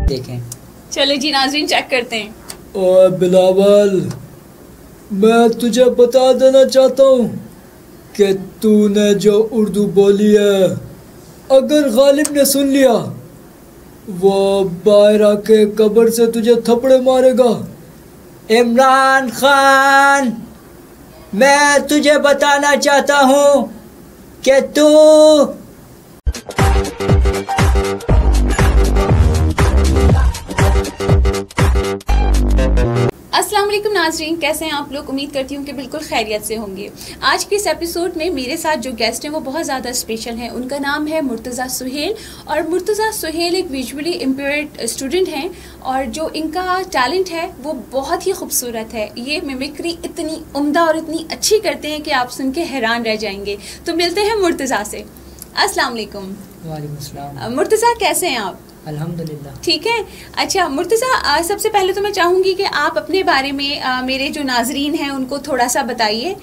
دیکھیں. چلے جی ناظرین چیک کرتے ہیں. اوے بلاول، میں تجھے بتا دینا چاہتا ہوں کہ تو نے جو اردو بولی ہے اگر غالب نے سن لیا وہ باہر آ کے قبر سے تجھے تھپڑے مارے گا. عمران خان، میں تجھے بتانا چاہتا ہوں کہ تو السلام علیکم ناظرین، کیسے ہیں آپ لوگ؟ امید کرتی ہوں کہ بالکل خیریت سے ہوں گے. آج کے اس ایپیسوڈ میں میرے ساتھ جو گیسٹ ہیں وہ بہت زیادہ اسپیشل ہیں. ان کا نام ہے مرتضیٰ سہیل، اور مرتضیٰ سہیل ایک ویژولی امپیئرڈ اسٹوڈنٹ ہیں، اور جو ان کا ٹیلنٹ ہے وہ بہت ہی خوبصورت ہے. یہ میمکری اتنی عمدہ اور اتنی اچھی کرتے ہیں کہ آپ سن کے حیران رہ جائیں گے. تو ملتے ہیں مرتضیٰ سے. السلام علیکم. وعلیکم السلام. مرتضیٰ کیسے ہیں آپ؟ الحمدللہ ٹھیک ہے. اچھا مرتضیٰ، سب سے پہلے تو میں چاہوں گی کہ آپ اپنے بارے میں میرے جو ناظرین ہیں ان کو تھوڑا سا بتائیے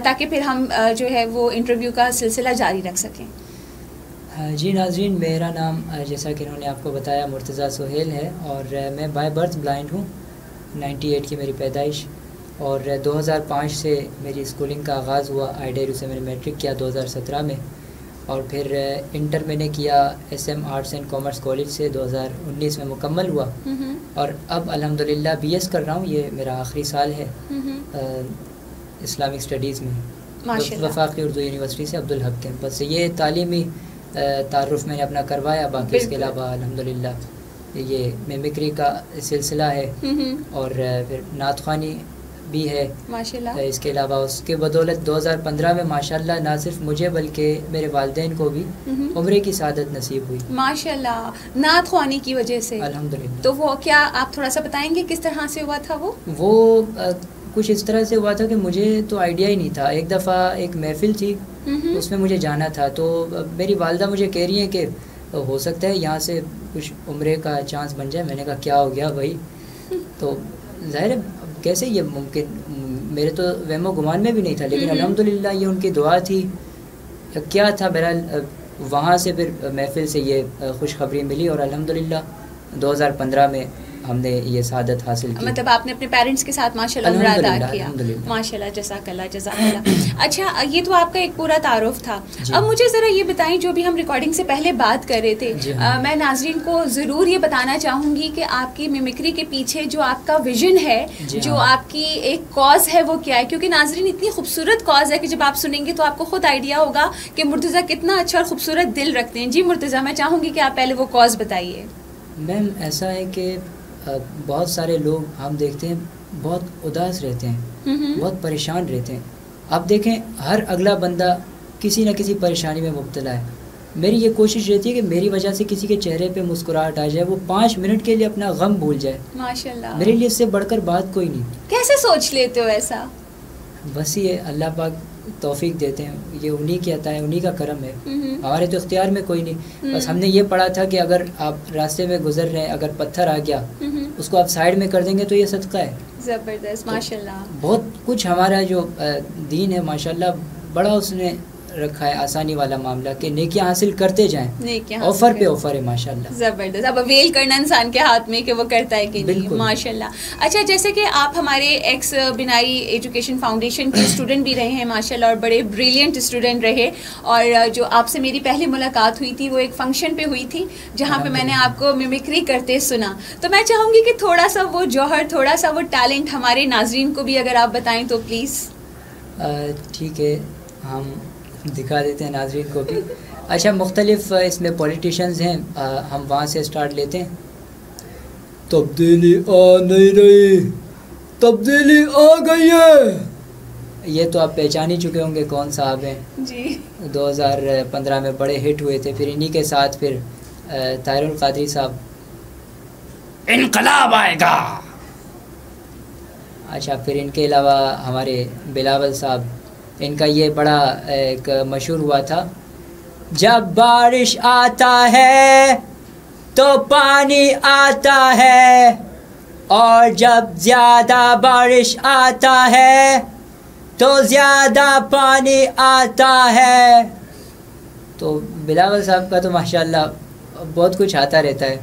تاکہ پھر ہم جو ہے وہ انٹرویو کا سلسلہ جاری رکھ سکیں. جی ناظرین، میرا نام جیسا کہ انہوں نے آپ کو بتایا مرتضیٰ سہیل ہے، اور میں بائی برتھ بلائنڈ ہوں. 98 کی میری پیدائش، اور 2005 سے میری اسکولنگ کا آغاز ہوا. IDRU سے میں نے میٹرک کیا 2017 میں، اور پھر انٹر میں نے کیا SM arts and commerce college سے 2019 میں مکمل ہوا. اور اب الحمدللہ BS کر رہا ہوں. یہ میرا آخری سال ہے اسلامک اسٹڈیز میں وفاقی اردو یونیورسٹی سے عبدالحق کیمپس سے. یہ تعلیمی تعارف میں نے اپنا کروایا. باقی اس کے علاوہ الحمدللہ یہ میمکری کا سلسلہ ہے، اور پھر نعت خوانی بھی ہے ماشاءاللہ. اس کے علاوہ اس کے بدولت 2015 میں ماشاءاللہ نہ صرف مجھے بلکہ میرے والدین کو بھی عمرے کی سعادت نصیب ہوئی ماشاءاللہ نعت خوانی کی وجہ سے. الحمدللہ. تو وہ کیا آپ تھوڑا سا بتائیں گے کس طرح سے ہوا تھا وہ کچھ اس طرح سے ہوا تھا کہ مجھے تو آئیڈیا ہی نہیں تھا. ایک دفعہ ایک محفل تھی، اس میں مجھے جانا تھا، تو میری والدہ مجھے کہہ رہی ہیں کہ ہو سکتا ہے یہاں سے کچھ عمرے کا چانس بن جائے. میں نے کہا کیا ہو گیا بھائی؟ تو ظاہر ہے کیسے یہ ممکن، میرے تو وہم و گمان میں بھی نہیں تھا، لیکن الحمدللہ یہ ان کی دعا تھی کیا تھا. بہرحال وہاں سے پھر محفل سے یہ خوشخبری ملی، اور الحمدللہ 2015 میں ہم نے یہ سعادت حاصل کی. مطلب آپ نے اپنے پیرنٹس کے ساتھ ماشاءاللہ عمرہ ادا کیا. ماشاءاللہ، جزاک اللہ جزاک اللہ. اچھا یہ تو آپ کا ایک پورا تعارف تھا. اب مجھے ذرا یہ بتائیں، جو بھی ہم ریکارڈنگ سے پہلے بات کر رہے تھے، میں ناظرین کو ضرور یہ بتانا چاہوں گی کہ آپ کی میمکری کے پیچھے جو آپ کا ویژن ہے، جو آپ کی ایک کاز ہے، وہ کیا ہے؟ کیونکہ ناظرین اتنی خوبصورت کاز ہے کہ جب آپ سنیں گے تو آپ کو خود آئیڈیا ہوگا کہ مرتضیٰ کتنا اچھا اور خوبصورت دل رکھتے ہیں. جی مرتضیٰ، میں چاہوں گی کہ آپ پہلے وہ کاز بتائیے. میم ایسا ہے کہ بہت سارے لوگ ہم دیکھتے ہیں بہت اداس رہتے ہیں، بہت پریشان رہتے ہیں. آپ دیکھیں ہر اگلا بندہ کسی نہ کسی پریشانی میں مبتلا ہے. میری یہ کوشش رہتی ہے کہ میری وجہ سے کسی کے چہرے پہ مسکراہٹ آ جائے، وہ 5 منٹ کے لیے اپنا غم بھول جائے. ماشاءاللہ. میرے لیے اس سے بڑھ کر بات کوئی نہیں. کیسے سوچ لیتے ہو ایسا؟ بس یہ اللہ پاک توفیق دیتے ہیں، یہ انہی کی عطا ہے، انہی کا کرم ہے. ہمارے تو اختیار میں کوئی نہیں. بس ہم نے یہ پڑھا تھا کہ اگر آپ راستے میں گزر رہے ہیں، اگر پتھر آ گیا اس کو آپ سائڈ میں کر دیں گے تو یہ صدقہ ہے. زبردست ماشاءاللہ. بہت کچھ ہمارا جو دین ہے ماشاءاللہ بڑا اس نے رکھا ہے آسانی والا معاملہ کہ نیکیاں حاصل کرتے جائیں، آفر پہ آفر ہے ماشاءاللہ. زبردست. اب اویل کرنا انسان کے ہاتھ میں کہ وہ کرتا ہے کہ نہیں. ماشاءاللہ. اچھا جیسے کہ آپ ہمارے ایکس بنائی ایجوکیشن فاؤنڈیشن کے اسٹوڈنٹ بھی رہے ہیں ماشاءاللہ، اور بڑے بریلینٹ اسٹوڈنٹ رہے. اور جو آپ سے میری پہلی ملاقات ہوئی تھی وہ ایک فنکشن پہ ہوئی تھی جہاں پہ میں نے آپ کو میمکری کرتے سنا. تو میں چاہوں گی کہ تھوڑا سا وہ جوہر، تھوڑا سا وہ ٹیلنٹ ہمارے ناظرین کو بھی اگر آپ بتائیں تو پلیز. ٹھیک ہے، ہم دکھا دیتے ہیں ناظرین کو بھی. اچھا مختلف اس میں پولیٹیشنز ہیں، ہم وہاں سے سٹارٹ لیتے ہیں. تبدیلی آ نہیں رہی، تبدیلی آ گئی ہے. یہ تو آپ پہچان ہی چکے ہوں گے کون صاحب ہیں. جی 2015 میں بڑے ہٹ ہوئے تھے. پھر انہی کے ساتھ پھر طاہر القادری صاحب، انقلاب آئے گا. اچھا پھر ان کے علاوہ ہمارے بلاول صاحب، ان کا یہ بڑا ایک مشہور ہوا تھا، جب بارش آتا ہے تو پانی آتا ہے، اور جب زیادہ بارش آتا ہے تو زیادہ پانی آتا ہے. تو بلاول صاحب کا تو ماشاءاللہ بہت کچھ آتا رہتا ہے.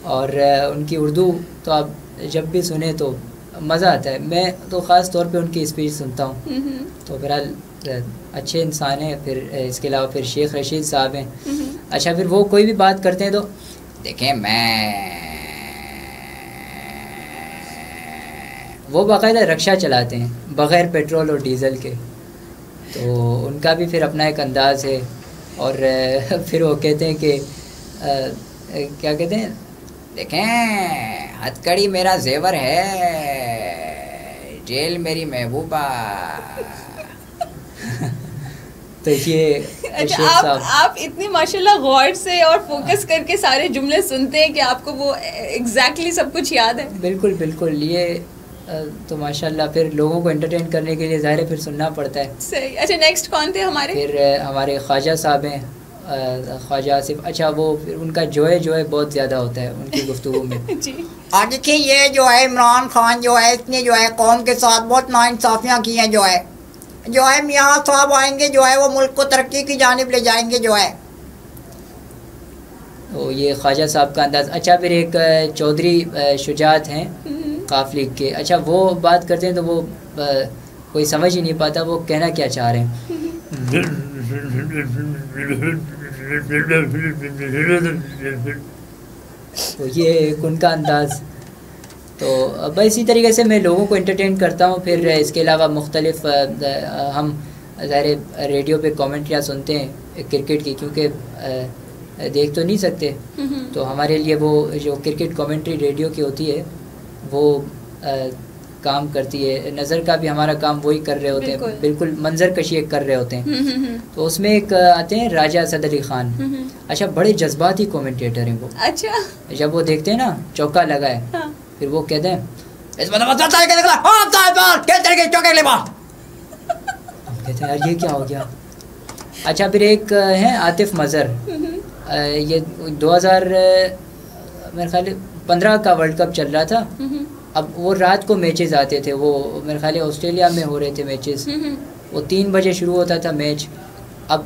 اور ان کی اردو تو آپ جب بھی سنیں تو مزہ آتا ہے. میں تو خاص طور پہ ان کی اسپیچ سنتا ہوں. تو بہرحال اچھے انسان ہیں. پھر اس کے علاوہ پھر شیخ رشید صاحب ہیں. اچھا پھر وہ کوئی بھی بات کرتے ہیں تو دیکھیں وہ باقاعدہ رکشہ چلاتے ہیں بغیر پیٹرول اور ڈیزل کے. تو ان کا بھی پھر اپنا ایک انداز ہے. اور پھر وہ کہتے ہیں کہ کیا کہتے ہیں, دیکھیں ہتھ کڑی میرا زیور ہے, جیل میری محبوبہ. تو یہ آپ اتنی ماشاءاللہ غور سے اور فوکس کر کے سارے جملے سنتے ہیں کہ آپ کو وہ ایگزیکٹلی سب کچھ یاد ہے. بالکل بالکل. یہ تو ماشاءاللہ پھر لوگوں کو انٹرٹین کرنے کے لیے ظاہر ہے پھر سننا پڑتا ہے. صحیح. اچھا نیکسٹ کون تھے ہمارے؟ پھر ہمارے خواجہ صاحب ہیں, خواجہ آصف. اچھا وہ پھر ان کا جو ہے بہت زیادہ ہوتا ہے ان کی گفتگو میں. جی اور دیکھیے یہ جو ہے عمران خان جو ہے اس نے جو ہے قوم کے ساتھ بہت ناانصافیاں کی ہیں. جو ہے میاں صاحب آئیں گے جو ہے وہ ملک کو ترقی کی جانب لے جائیں گے جو ہے. تو یہ خواجہ صاحب کا انداز. اچھا پھر ایک چودھری شجاعت ہیں قاف لیگ کے. اچھا وہ بات کرتے ہیں تو وہ کوئی سمجھ ہی نہیں پاتا وہ کہنا کیا چاہ رہے ہیں. تو یہ ایک ان کا انداز. تو بس اسی طریقے سے میں لوگوں کو انٹرٹین کرتا ہوں. پھر اس کے علاوہ مختلف ہم ظاہر ریڈیو پہ کامنٹریاں سنتے ہیں کرکٹ کی, کیونکہ دیکھ تو نہیں سکتے. تو ہمارے لیے وہ جو کرکٹ کامنٹری ریڈیو کی ہوتی ہے وہ کام کرتی ہے. نظر کا بھی ہمارا کام وہی کر رہے ہوتے ہیں, بالکل منظر کشی ایک کر رہے ہوتے ہیں. تو اس میں ایک آتے ہیں راجہ اسد علی خان. اچھا بڑے جذباتی کومنٹیٹر ہیں وہ. اچھا جب وہ دیکھتے ہیں نا چوکا لگا ہے پھر وہ کہتے ہیں اس میں کہتے ہیں یار یہ کیا ہو گیا. اچھا پھر ایک ہیں عاطف مظہر. یہ 2000 میرے خیال 15 کا ورلڈ کپ چل رہا تھا. اب وہ رات کو میچز آتے تھے, وہ میرے خیال آسٹریلیا میں ہو رہے تھے میچز. وہ 3 بجے شروع ہوتا تھا میچ. اب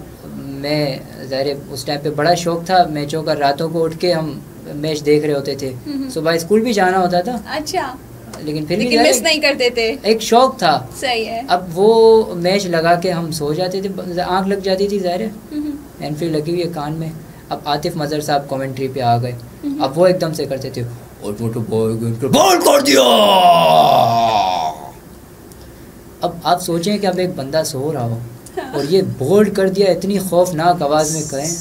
میں ظاہر اس ٹائم پہ بڑا شوق تھا میچوں کا, راتوں کو اٹھ کے ہم میچ دیکھ رہے ہوتے تھے. صبح اسکول بھی جانا ہوتا تھا. اچھا لیکن پھر بھی مس نہیں کرتے تھے, ایک شوق تھا. صحیح ہے. اب وہ میچ لگا کے ہم سو جاتے تھے, آنکھ لگ جاتی تھی ظاہر ہے, ہینڈ فری لگی ہوئی ہے کان میں. اب عاطف مظہر صاحب کامنٹری پہ آ گئے. اب وہ ایک دم سے کرتے تھے اور وہ تو بال کر دیا. اب آپ سوچیں کہ اب ایک بندہ سو رہا ہو اور یہ بولڈ کر دیا اتنی خوفناک آواز میں کہیں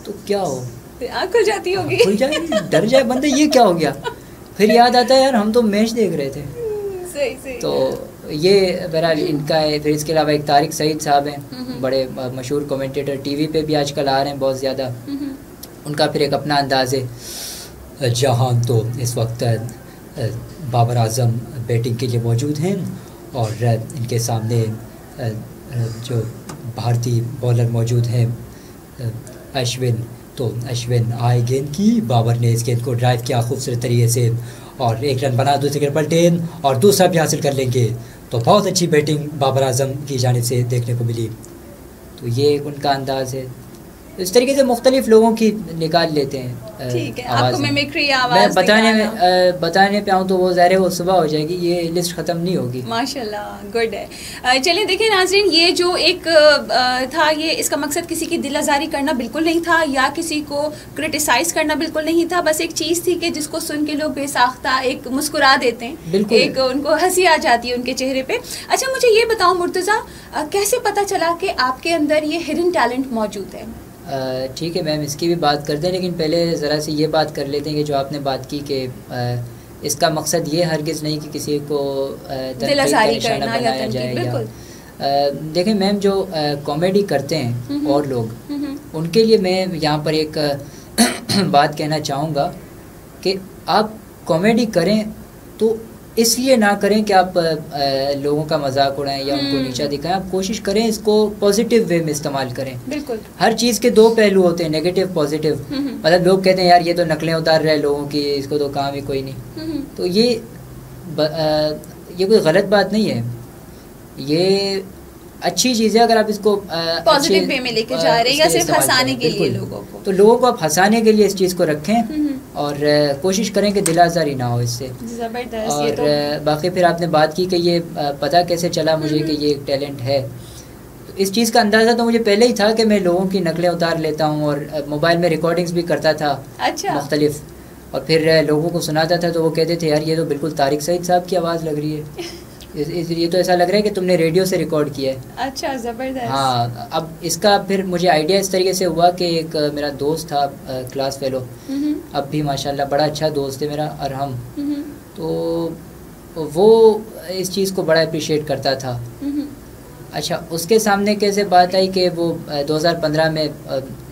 تو کیا ہو, آنکھ کھل جاتی ہوگی, کھل جائے, ڈر جائے بندہ یہ کیا ہو گیا. پھر یاد آتا ہے یار ہم تو میچ دیکھ رہے تھے. صحیح. تو یہ بہرحال ان کا ہے. پھر اس کے علاوہ ایک طارق سعید صاحب ہیں, بڑے مشہور کومنٹیٹر, ٹی وی پہ بھی آج کل آ رہے ہیں بہت زیادہ. ان کا پھر ایک اپنا انداز ہے. جہاں تو اس وقت بابر اعظم بیٹنگ کے لیے موجود ہیں اور ان کے سامنے جو بھارتی بالر موجود ہیں اشون. تو اشون آئے گیند کی, بابر نے اس گیند کو ڈرائیو کیا خوبصورت طریقے سے اور 1 رن بنا, دوسرے گیند پلٹے اور دوسرا بھی حاصل کر لیں گے. تو بہت اچھی بیٹنگ بابر اعظم کی جانب سے دیکھنے کو ملی. تو یہ ان کا انداز ہے. اس طریقے سے مختلف لوگوں کی نکال لیتے ہیں. ٹھیک ہے, آپ کو میمیکری میں آواز بتانے پہ آؤں تو وہ ظاہر ہے وہ صبح ہو جائے گی, یہ لسٹ ختم نہیں ہوگی. ماشاءاللہ گڈ ہے. چلیں دیکھیں ناظرین, یہ جو ایک تھا یہ اس کا مقصد کسی کی دل آزاری کرنا بالکل نہیں تھا یا کسی کو کرٹیسائز کرنا بالکل نہیں تھا. بس ایک چیز تھی کہ جس کو سن کے لوگ بے ساختہ ایک مسکرا دیتے ہیں, ایک ان کو ہنسی آ جاتی ہے ان کے چہرے پہ. اچھا مجھے یہ بتاؤ مرتضیٰ, کیسے پتہ چلا کہ آپ کے اندر یہ ہڈن ٹیلنٹ موجود ہے؟ ٹھیک ہے میم, اس کی بھی بات کرتے ہیں, لیکن پہلے ذرا سی یہ بات کر لیتے ہیں کہ جو آپ نے بات کی کہ اس کا مقصد یہ ہرگز نہیں کہ کسی کو دل آزاری کرنا یا تنقید. دیکھیں میم جو کامیڈی کرتے ہیں اور لوگ, ان کے لیے میں یہاں پر ایک بات کہنا چاہوں گا کہ آپ کامیڈی کریں تو اس لیے نہ کریں کہ آپ لوگوں کا مذاق اڑائیں یا ان کو نیچا دکھائیں. آپ کوشش کریں اس کو پازیٹیو وے میں استعمال کریں. بالکل, ہر چیز کے 2 پہلو ہوتے ہیں, نیگیٹو پازیٹیو. مطلب لوگ کہتے ہیں یار یہ تو نقلیں اتار رہے لوگوں کی, اس کو تو کام ہی کوئی نہیں. تو یہ کوئی غلط بات نہیں ہے, یہ اچھی چیز ہے اگر آپ اس کو پازیٹیو وے میں لے کے جا رہے ہیں یا صرف ہنسانے کے لیے لوگوں کو. تو لوگوں کو آپ ہنسانے کے لیے اس چیز کو رکھیں اور کوشش کریں کہ دل آزاری نہ ہو اس سے. زبردست. اور باقی پھر آپ نے بات کی کہ یہ پتہ کیسے چلا مجھے کہ یہ ایک ٹیلنٹ ہے. اس چیز کا اندازہ تو مجھے پہلے ہی تھا کہ میں لوگوں کی نقلیں اتار لیتا ہوں اور موبائل میں ریکارڈنگز بھی کرتا تھا مختلف, اور پھر لوگوں کو سناتا تھا تو وہ کہتے تھے یار یہ تو بالکل طارق سعید صاحب کی آواز لگ رہی ہے, یہ تو ایسا لگ رہا ہے کہ تم نے ریڈیو سے ریکارڈ کیا ہے. اچھا زبردست. ہاں, اب اس کا پھر مجھے آئیڈیا اس طریقے سے ہوا کہ ایک میرا دوست تھا کلاس فیلو, اب بھی ماشاءاللہ بڑا اچھا دوست ہے میرا, ارحم, تو وہ اس چیز کو بڑا اپریشیٹ کرتا تھا. اچھا, اس کے سامنے کیسے بات آئی کہ وہ 2015 میں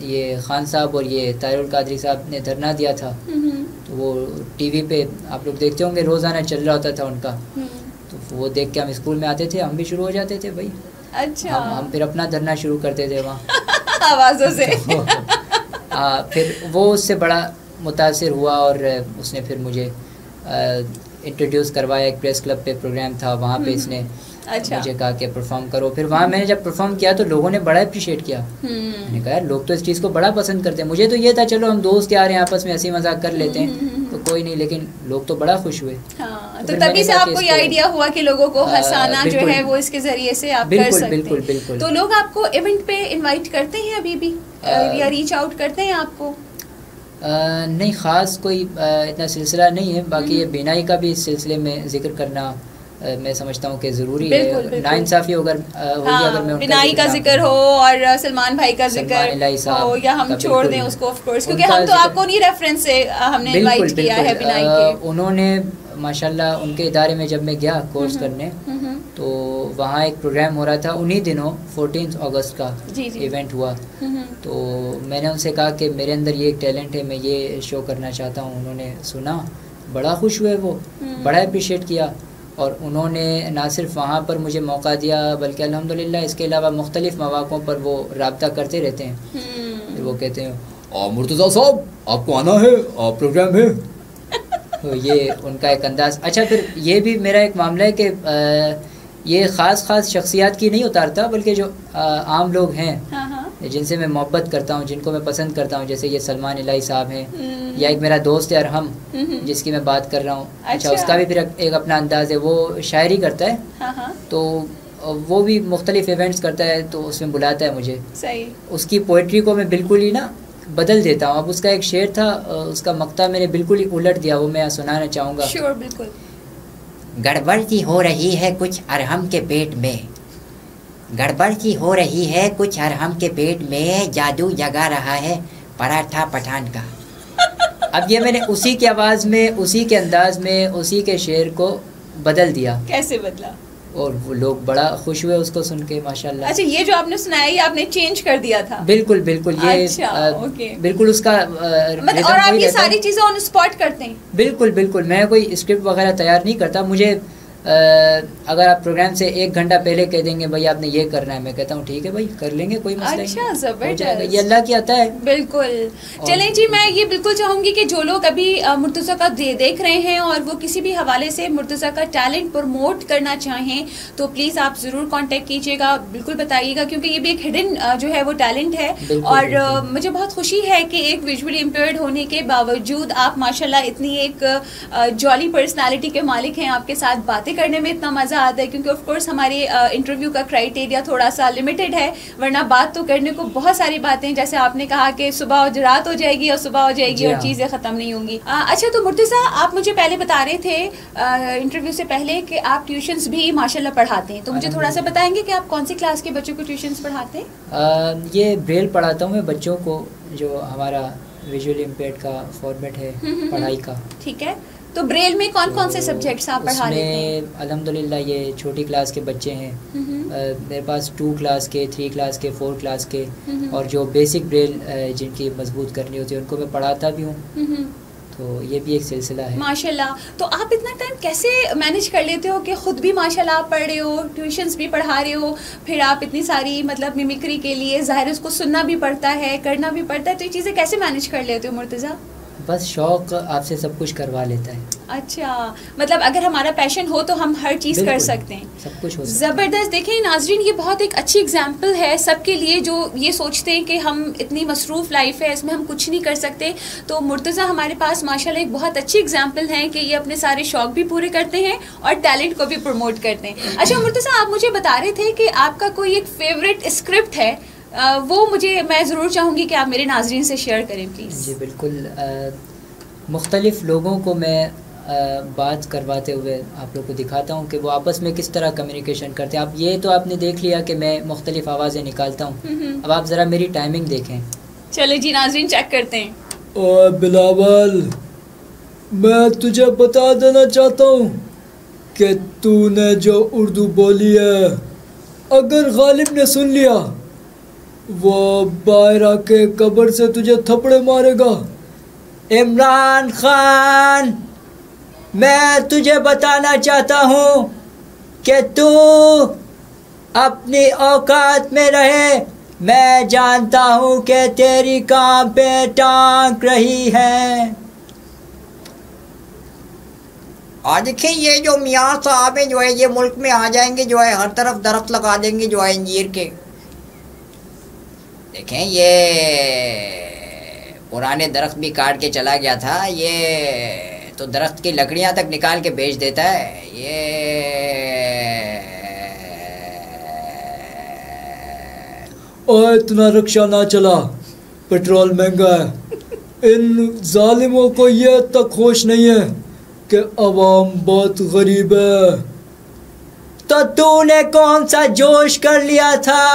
یہ خان صاحب اور یہ طاہر القادری صاحب نے دھرنا دیا تھا, تو وہ ٹی وی پہ آپ لوگ دیکھتے ہوں گے روزانہ چل رہا ہوتا تھا ان کا, تو وہ دیکھ کے ہم اسکول میں آتے تھے, ہم بھی شروع ہو جاتے تھے بھائی. اچھا, ہم پھر اپنا دھرنا شروع کرتے تھے وہاں آوازوں سے. پھر وہ اس سے بڑا متاثر ہوا اور اس نے پھر مجھے انٹروڈیوس کروایا. ایک پریس کلب پہ پروگرام تھا, وہاں پہ اس نے مجھے کہا کہ پرفارم کرو. پھر وہاں میں نے جب پرفارم کیا تو لوگوں نے بڑا اپریشیٹ کیا. میں نے کہا یار لوگ تو اس چیز کو بڑا پسند کرتے ہیں. مجھے تو یہ تھا چلو ہم دوست یار ہیں آپس میں ہنسی مذاق کر لیتے ہیں تو کوئی نہیں, لیکن لوگ تو بڑا خوش ہوئے. تو تبھی سے آپ کو یہ آئیڈیا ہوا کہ لوگوں کو ہنسانا جو ہے وہ اس کے ذریعے سے آپ کر سکتے ہیں. بالکل. تو لوگ آپ کو ایونٹ پہ انوائٹ کرتے ہیں ابھی بھی, یا ریچ آؤٹ کرتے ہیں آپ کو؟ نہیں, خاص کوئی اتنا سلسلہ نہیں ہے. باقی یہ بینائی کا بھی اس سلسلے میں ذکر کرنا میں سمجھتا ہوں کہ ضروری ہے. ناانصافی اگر میں بینائی کا ذکر ہو اور سلمان بھائی کا ذکر ہو, یا ہم چھوڑ دیں اس کو آف کورس, کیونکہ ہم تو آپ کو نہیں ریفرنس سے ہم نے انوائٹ کیا ہے بینائی کے. انہوں نے ماشاءاللہ ان کے ادارے میں جب میں گیا کورس کرنے تو وہاں ایک پروگرام ہو رہا تھا انہی دنوں 14 اگست کا ایونٹ ہوا. تو میں نے ان سے کہا کہ میرے اندر یہ ایک ٹیلنٹ ہے, میں یہ شو کرنا چاہتا ہوں. انہوں نے سنا, بڑا خوش ہوئے, وہ بڑا اپریشیٹ کیا, اور انہوں نے نہ صرف وہاں پر مجھے موقع دیا بلکہ الحمدللہ اس کے علاوہ مختلف مواقعوں پر وہ رابطہ کرتے رہتے ہیں. پھر وہ کہتے ہیں مرتضیٰ صاحب آپ کو آنا ہے, پروگرام ہے. تو یہ ان کا ایک انداز. اچھا, پھر یہ بھی میرا ایک معاملہ ہے کہ یہ خاص شخصیات کی نہیں اتارتا, بلکہ جو عام لوگ ہیں جن سے میں محبت کرتا ہوں, جن کو میں پسند کرتا ہوں, جیسے یہ سلمان الہی صاحب ہیں, یا ایک میرا دوست ہے ارحم جس کی میں بات کر رہا ہوں. اچھا, اس کا بھی پھر ایک اپنا انداز ہے, وہ شاعری کرتا ہے, تو وہ بھی مختلف ایونٹس کرتا ہے, تو اس میں بلاتا ہے مجھے. اس کی پوئٹری کو میں بالکل ہی نا بدل دیتا ہوں. اب اس کا ایک شعر تھا, اس کا مقطع میں نے بالکل ہی الٹ دیا, وہ میں سنانا چاہوں گا. شیور, بالکل. گڑبڑ سی ہو رہی ہے کچھ ارحم کے پیٹ میں, گڑبڑ سی ہو رہی ہے کچھ ارحم کے پیٹ میں, جادو جگا رہا ہے پراٹھا پٹھان کا. اب یہ میں نے اسی کی آواز میں, اسی کے انداز میں, اسی کے شعر کو بدل دیا. کیسے بدلا؟ اور وہ لوگ بڑا خوش ہوئے اس کو سن کے ماشاءاللہ. اچھا, یہ جو آپ نے سنایا یہ آپ نے چینج کر دیا تھا؟ بالکل, یہ بالکل اس کا. اور آپ یہ ساری چیزیں آن اسپاٹ کرتے ہیں؟ بالکل. میں کوئی اسکرپٹ وغیرہ تیار نہیں کرتا. مجھے اگر آپ پروگرام سے 1 گھنٹہ پہلے کہہ دیں گے بھائی آپ نے یہ کرنا ہے, میں کہتا ہوں ٹھیک ہے بھائی کر لیں گے, کوئی مسئلہ نہیں. اچھا, زبردست. یہ اللہ کی عطا ہے. بالکل. چلیں جی, میں یہ بالکل چاہوں گی کہ جو لوگ ابھی مرتضیٰ کا دیکھ رہے ہیں اور وہ کسی بھی حوالے سے مرتضیٰ کا ٹیلنٹ پروموٹ کرنا چاہیں تو پلیز آپ ضرور کانٹیکٹ کیجیے گا, بالکل بتائیے گا, کیونکہ یہ بھی ایک ہڈن جو ہے وہ ٹیلنٹ ہے. اور مجھے بہت خوشی ہے کہ ایک ویژولی امپیئرڈ ہونے کے باوجود آپ ماشاءاللہ اتنی ایک جالی پرسنالٹی کے مالک ہیں. آپ کے ساتھ باتیں کرنے میں اتنا مزہ آتا ہے, کیونکہ آف کورس ہمارے انٹرویو کا کرائٹیریا تھوڑا سا لمیٹڈ ہے, ورنہ بات تو کرنے کو بہت ساری باتیں, جیسے آپ نے کہا کہ صبح رات ہو جائے گی اور صبح ہو جائے گی اور چیزیں ختم نہیں ہوں گی. اچھا, تو مرتضیٰ آپ مجھے پہلے بتا رہے تھے انٹرویو سے پہلے کہ آپ ٹیوشنس بھی ماشاءاللہ پڑھاتے ہیں, تو مجھے تھوڑا سا بتائیں گے کہ آپ کون سی کلاس کے بچوں کو ٹیوشنس پڑھاتے ہیں؟ یہ بریل پڑھاتا ہوں میں بچوں کو, جو ہمارا ویژولی امپیئرڈ کا فارمیٹ ہے پڑھائی کا. ٹھیک ہے, تو بریل میں کون سے سبجیکٹس آپ پڑھا لیتے ہیں؟ الحمدللہ یہ چھوٹی کلاس کے بچے ہیں میرے پاس, 2 کلاس کے, 3 کلاس کے, 4 کلاس کے, اور جو بیسک بریل جن کی مضبوط کرنی ہوتی ہے ان کو میں پڑھاتا بھی ہوں. تو یہ بھی ایک سلسلہ ہے ماشاءاللہ. تو آپ اتنا ٹائم کیسے مینیج کر لیتے ہو کہ خود بھی ماشاءاللہ آپ پڑھ رہے ہو, ٹیوشنس بھی پڑھا رہے ہو, پھر آپ اتنی ساری مطلب میمکری کے لیے ظاہر اس کو سننا بھی پڑتا ہے, کرنا بھی پڑتا ہے, تو یہ چیزیں کیسے مینیج کر لیتے ہو مرتضیٰ؟ بس شوق آپ سے سب کچھ کروا لیتا ہے. اچھا، مطلب اگر ہمارا پیشن ہو تو ہم ہر چیز کر سکتے ہیں، سب کچھ ہو سکتا ہے. زبردست. دیکھیں ناظرین، یہ بہت ایک اچھی اگزامپل ہے سب کے لیے جو یہ سوچتے ہیں کہ ہم اتنی مصروف لائف ہے، اس میں ہم کچھ نہیں کر سکتے. تو مرتضیٰ ہمارے پاس ماشاءاللہ ایک بہت اچھی اگزامپل ہیں کہ یہ اپنے سارے شوق بھی پورے کرتے ہیں اور ٹیلنٹ کو بھی پروموٹ کرتے ہیں. اچھا مرتضیٰ، آپ مجھے بتا رہے تھے کہ آپ کا کوئی ایک فیوریٹ اسکرپٹ ہے، وہ میں ضرور چاہوں گی کہ آپ میرے ناظرین سے شیئر کریں پلیز. جی بالکل. مختلف لوگوں کو میں بات کرواتے ہوئے آپ لوگ کو دکھاتا ہوں کہ وہ آپس میں کس طرح کمیونیکیشن کرتے ہیں. یہ تو آپ نے دیکھ لیا کہ میں مختلف آوازیں نکالتا ہوں. اب آپ ذرا میری ٹائمنگ دیکھیں. چلے جی ناظرین چیک کرتے ہیں. اور بلاول، میں تجھے بتا دینا چاہتا ہوں کہ تو نے جو اردو بولی ہے، اگر غالب نے سن لیا وہ باہر آ کے قبر سے تجھے تھپڑے مارے گا. عمران خان، میں تجھے بتانا چاہتا ہوں کہ تو اپنی اوقات میں رہے. میں جانتا ہوں کہ تیری کام پہ ٹانک رہی ہے. اور دیکھیں یہ جو میاں صاحب ہیں جو ہے یہ ملک میں آ جائیں گے، جو ہے ہر طرف درخت لگا دیں گے جو ہے انجیر کے. دیکھیں یہ پرانے درخت بھی کاٹ کے چلا گیا تھا، یہ تو درخت کی لکڑیاں تک نکال کے بیچ دیتا ہے. اور اتنا رکشہ نہ چلا، پیٹرول مہنگا ہے. ان ظالموں کو یہ تک ہوش نہیں ہے کہ عوام بہت غریب ہے. تو نے کون سا جوش کر لیا تھا؟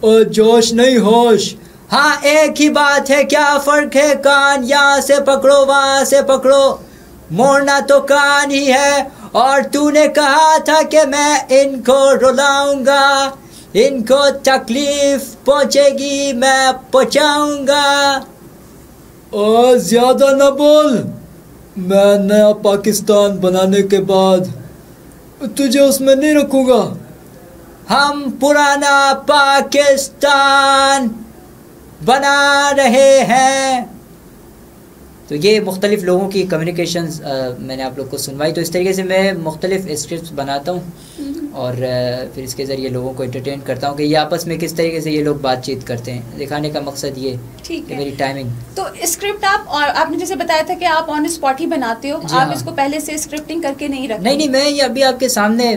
اور جوش نہیں، ہوش. ہاں ایک ہی بات ہے، کیا فرق ہے؟ کان یہاں سے پکڑو وہاں سے پکڑو، موڑنا تو کان ہی ہے. اور تو نے کہا تھا کہ میں ان کو رلاؤں گا، ان کو تکلیف پہنچے گی، میں پہنچاؤں گا. اور زیادہ نہ بول. میں نیا پاکستان بنانے کے بعد تجھے اس میں نہیں رکھوں گا. ہم پرانا پاکستان بنا رہے ہیں. تو یہ مختلف لوگوں کی کمیونیکیشنز میں نے آپ لوگ کو سنوائی. تو اس طریقے سے میں مختلف اسکرپٹس بناتا ہوں اور پھر اس کے ذریعے لوگوں کو انٹرٹین کرتا ہوں کہ یہ آپس میں کس طریقے سے یہ لوگ بات چیت کرتے ہیں. دکھانے کا مقصد یہ کہ میری ٹائمنگ. تو اسکرپٹ آپ نے جیسے بتایا تھا کہ آپ آن اسپاٹ ہی بناتے ہو، آپ اس کو پہلے سے اسکرپٹنگ کر کے نہیں رکھتے؟ نہیں، میں یہ ابھی آپ کے سامنے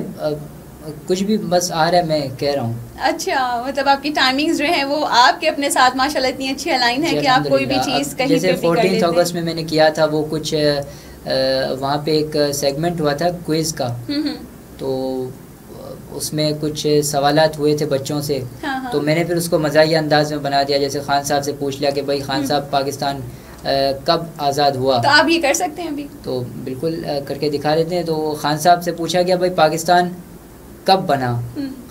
کچھ بھی بس آ رہا ہے میں کہہ رہا ہوں. اچھا، مطلب آپ کی ٹائمنگز جو ہیں وہ آپ کے اپنے ساتھ ماشاءاللہ اتنی اچھی الائن ہے کہ آپ کوئی بھی چیز کہیں جیسے 14 اگست میں نے کیا تھا وہ کچھ وہاں پہ ایک سیگمنٹ ہوا تھا کوئز کا، تو اس میں کچھ سوالات ہوئے تھے بچوں سے، تو میں نے پھر اس کو مزاحیہ انداز میں بنا دیا. جیسے خان صاحب سے پوچھ لیا کہ بھائی خان صاحب پاکستان کب آزاد ہوا؟ تو آپ یہ کر سکتے ہیں ابھی؟ تو بالکل کر کے دکھا دیتے ہیں. تو خان صاحب سے پوچھا گیا بھائی پاکستان کب بنا؟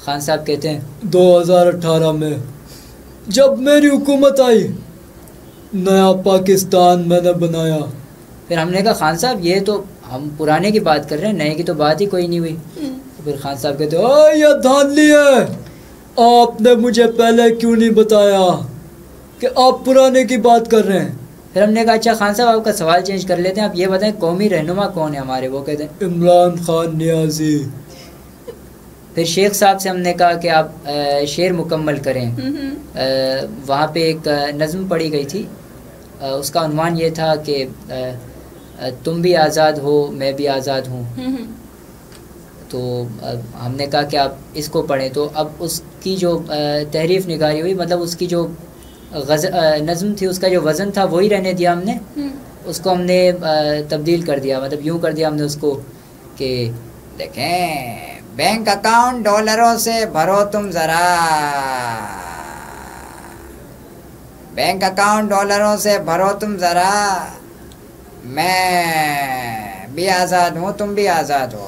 خان صاحب کہتے ہیں 2018 میں جب میری حکومت آئی، نیا پاکستان میں نے بنایا. پھر ہم نے کہا خان صاحب یہ تو ہم پرانے کی بات کر رہے ہیں، نئے کی تو بات ہی کوئی نہیں ہوئی. پھر خان صاحب کہتے ہیں یہ دھاندلی ہے، آپ نے مجھے پہلے کیوں نہیں بتایا کہ آپ پرانے کی بات کر رہے ہیں. پھر ہم نے کہا اچھا خان صاحب آپ کا سوال چینج کر لیتے ہیں، آپ یہ بتائیں قومی رہنما کون ہے ہمارے؟ وہ کہتے ہیں عمران خان نیازی. پھر شیخ صاحب سے ہم نے کہا کہ آپ شعر مکمل کریں. وہاں پہ ایک نظم پڑھی گئی تھی، اس کا عنوان یہ تھا کہ تم بھی آزاد ہو میں بھی آزاد ہوں. تو ہم نے کہا کہ آپ اس کو پڑھیں. تو اب اس کی جو تحریف نگاری ہوئی، مطلب اس کی جو نظم تھی اس کا جو وزن تھا وہی رہنے دیا ہم نے، اس کو ہم نے تبدیل کر دیا. مطلب یوں کر دیا ہم نے اس کو کہ دیکھیں بینک اکاؤنٹ ڈالروں سے بھرو تم ذرا، بینک اکاؤنٹ ڈالروں سے بھرو تم ذرا، میں بھی آزاد ہوں تم بھی آزاد ہو.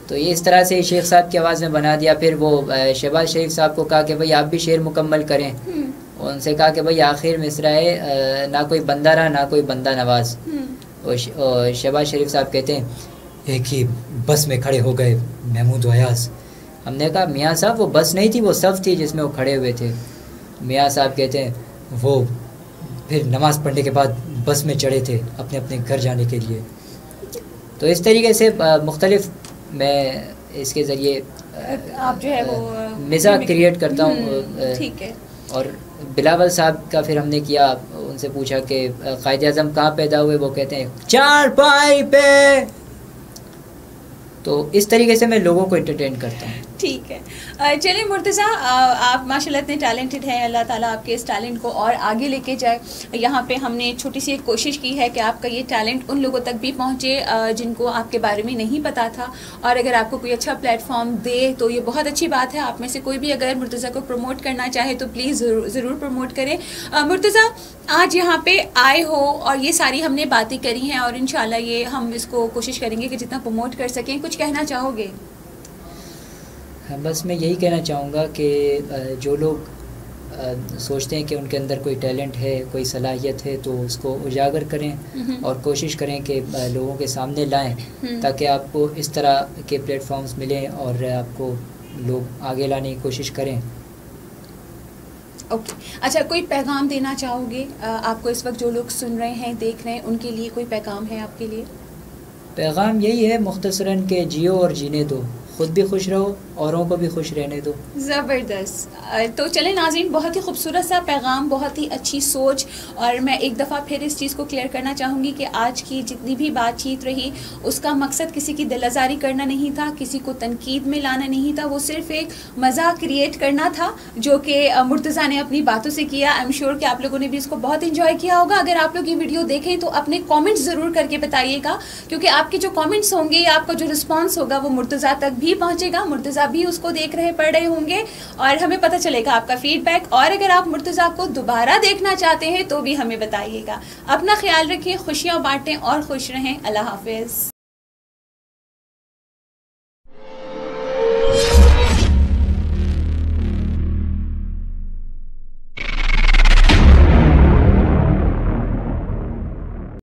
تو یہ اس طرح سے شیخ صاحب کی آواز میں بنا دیا. پھر وہ شہباز شریف صاحب کو کہا کہ بھائی آپ بھی شعر مکمل کریں. ان سے کہا کہ بھائی آخر مصرع ہے نہ کوئی بندہ رہا نہ کوئی بندہ نواز. شہباز شریف صاحب کہتے ہیں ایک ہی بس میں کھڑے ہو گئے محمود و ایاز. ہم نے کہا میاں صاحب وہ بس نہیں تھی، وہ صف تھی جس میں وہ کھڑے ہوئے تھے. میاں صاحب کہتے ہیں وہ پھر نماز پڑھنے کے بعد بس میں چڑھے تھے اپنے اپنے گھر جانے کے لیے. تو اس طریقے سے مختلف میں اس کے ذریعے آپ جو ہے وہ مزاح کریٹ کرتا ہوں. ٹھیک ہے. اور بلاول صاحب کا پھر ہم نے کیا، ان سے پوچھا کہ قائد اعظم کہاں پیدا ہوئے، وہ کہتے ہیں چارپائی پہ. تو اس طریقے سے میں لوگوں کو انٹرٹین کرتا ہوں. ٹھیک ہے. چلیں مرتضیٰ، آپ ماشاء اللہ اتنے ٹیلنٹڈ ہیں، اللہ تعالیٰ آپ کے اس ٹیلنٹ کو اور آگے لے کے جائے. یہاں پہ ہم نے چھوٹی سی ایک کوشش کی ہے کہ آپ کا یہ ٹیلنٹ ان لوگوں تک بھی پہنچے جن کو آپ کے بارے میں نہیں پتا تھا، اور اگر آپ کو کوئی اچھا پلیٹ فارم دے تو یہ بہت اچھی بات ہے. آپ میں سے کوئی بھی اگر مرتضیٰ کو پروموٹ کرنا چاہے تو پلیز ضرور پروموٹ کریں. مرتضیٰ، آج یہاں پہ آئے ہو اور یہ ساری ہم نے باتیں کری ہیں، اور انشاءاللہ یہ ہم اس کو کوشش کریں گے کہ جتنا پروموٹ کر سکیں. کچھ کہنا چاہو گے؟ بس میں یہی کہنا چاہوں گا کہ جو لوگ سوچتے ہیں کہ ان کے اندر کوئی ٹیلنٹ ہے، کوئی صلاحیت ہے، تو اس کو اجاگر کریں اور کوشش کریں کہ لوگوں کے سامنے لائیں، تاکہ آپ کو اس طرح کے پلیٹ فارمز ملیں اور آپ کو لوگ آگے لانے کی کوشش کریں. اوکے. اچھا، کوئی پیغام دینا چاہو گے آپ کو اس وقت جو لوگ سن رہے ہیں، دیکھ رہے ہیں، ان کے لیے کوئی پیغام ہے آپ کے لیے؟ پیغام یہی ہے مختصراً کہ جیو اور جینے دو، خود بھی خوش رہو، اوروں کو بھی خوش رہنے دو. زبردست. تو چلیں ناظرین، بہت ہی خوبصورت سا پیغام، بہت ہی اچھی سوچ. اور میں ایک دفعہ پھر اس چیز کو کلیئر کرنا چاہوں گی کہ آج کی جتنی بھی بات چیت رہی، اس کا مقصد کسی کی دل آزاری کرنا نہیں تھا، کسی کو تنقید میں لانا نہیں تھا، وہ صرف ایک مزہ کریٹ کرنا تھا جو کہ مرتضیٰ نے اپنی باتوں سے کیا. آئی ایم شیور کہ آپ لوگوں نے بھی اس کو بہت انجوائے کیا ہوگا. اگر آپ لوگ یہ ویڈیو دیکھیں تو اپنے کامنٹس ضرور کر کے بتائیے گا، کیونکہ آپ کے جو کامنٹس ہوں گے یا آپ کا جو رسپانس ہوگا وہ مرتضیٰ تک بھی پہنچے گا. مرتضیٰ بھی اس کو دیکھ رہے پڑھ رہے ہوں گے اور ہمیں پتہ چلے گا آپ کا فیڈ بیک. اور اگر آپ مرتضیٰ کو دوبارہ دیکھنا چاہتے ہیں تو بھی ہمیں بتائیے گا. اپنا خیال رکھیں، خوشیاں بانٹیں اور خوش رہیں. اللہ حافظ.